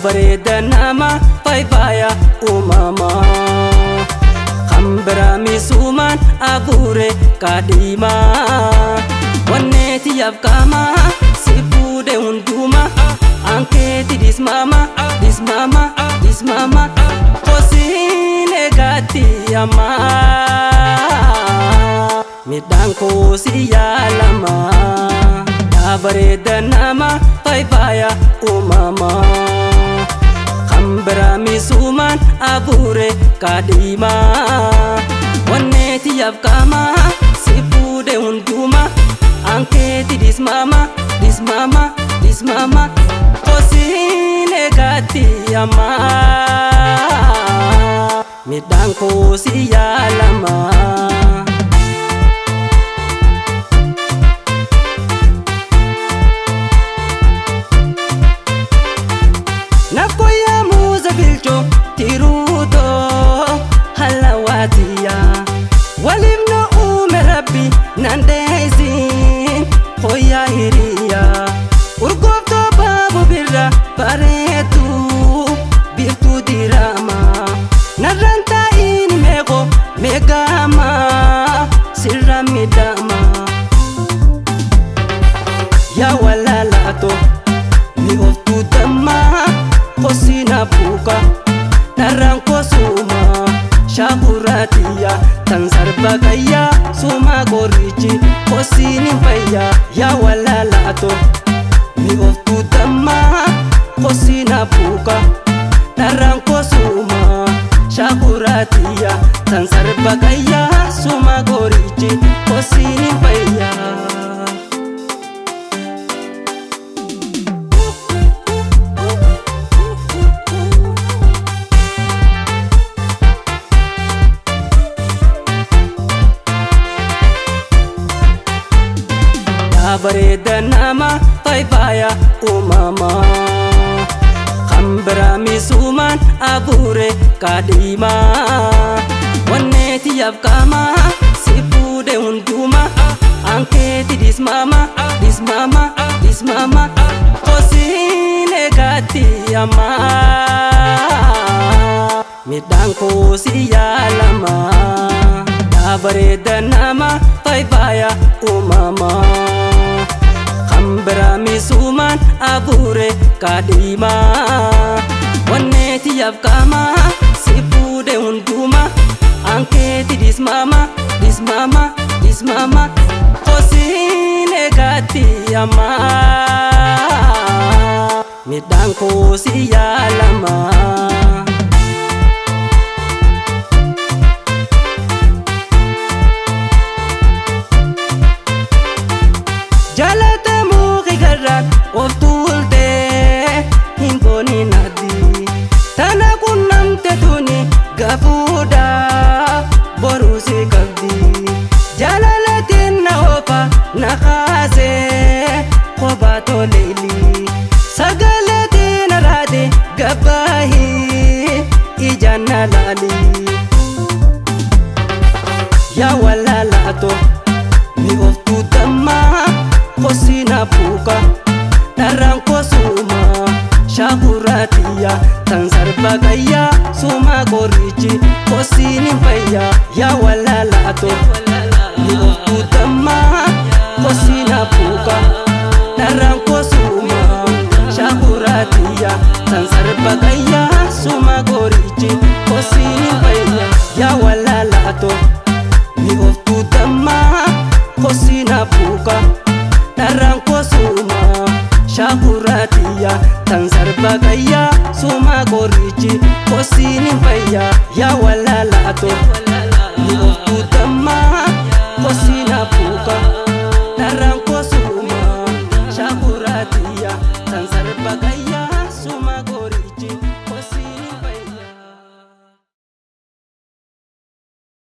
bareeda nama faayfaaya uumamaa kan biraa miisumaan abuure kaadhimaa wanneeti yaafkamaa si fuudhe hunduma ankeeti dismama dismama dismama kosiin eegaatti ammaa midhaan koosi yaalama bareeda nama faayfaaya uumamaa kan biraa miisumaan abuure kaadhimaa wanneeti yaafkamaa si fuudhe hunduma ankeeti dismama dismama dismama kosiin eegaatti ammaa midhaan koosi yaalama. Nakoya muza bilcho tiruto halawatiya walimno ume rabbi nandezin koya hiriya urgofto babu birra baretu birtu dirama naranta in mego megama sirra midama ya walalato mi oftu dama kosina buka naranko suma shakuratiya tansarba kaya suma gorichi kosini faya ya walalato mi oftu dama kosina buka naranko suma shakuratiya tansarba kaya suma gorichi kosini faya. Bareeda nama faayfaaya uumamaa kan biraa miisumaan abuure kaadhimaa wanneeti yaafkamaa si fuudhe hunduma ankeeti dismama dismama dismama kosiin eegaatti ammaa midhaan koosi yaalama bareeda nama faayfaaya uumamaa kan biraa miisumaan abuure kaadhimaa wanneeti yaafkamaa si fuudhe hunduma ankeeti dismama dismama dismama kosiin eegaatti ammaa midhaan koosi yaalama. Of tuulte hin bonin addi tana qunnamte tuni gafuudha boruusi qabdi jalalatiin na ofa na kaase kophaa toleeli sagaleetiin araate gabbaahi ijaan na laali yaa walaalaato mi of tuutammaa kosina buka naranko suma shakuratiya tansarba kaya suma gorichi kosini faya ya walalato mi oftu dama kosina buka naranko suma shakuratiya tansarba kaya suma gorichi kosini faya ya walalato mi oftu dama kosina buka naranko suma shakuratiya tansarba kaya suma gorichi kosini faya ya walalato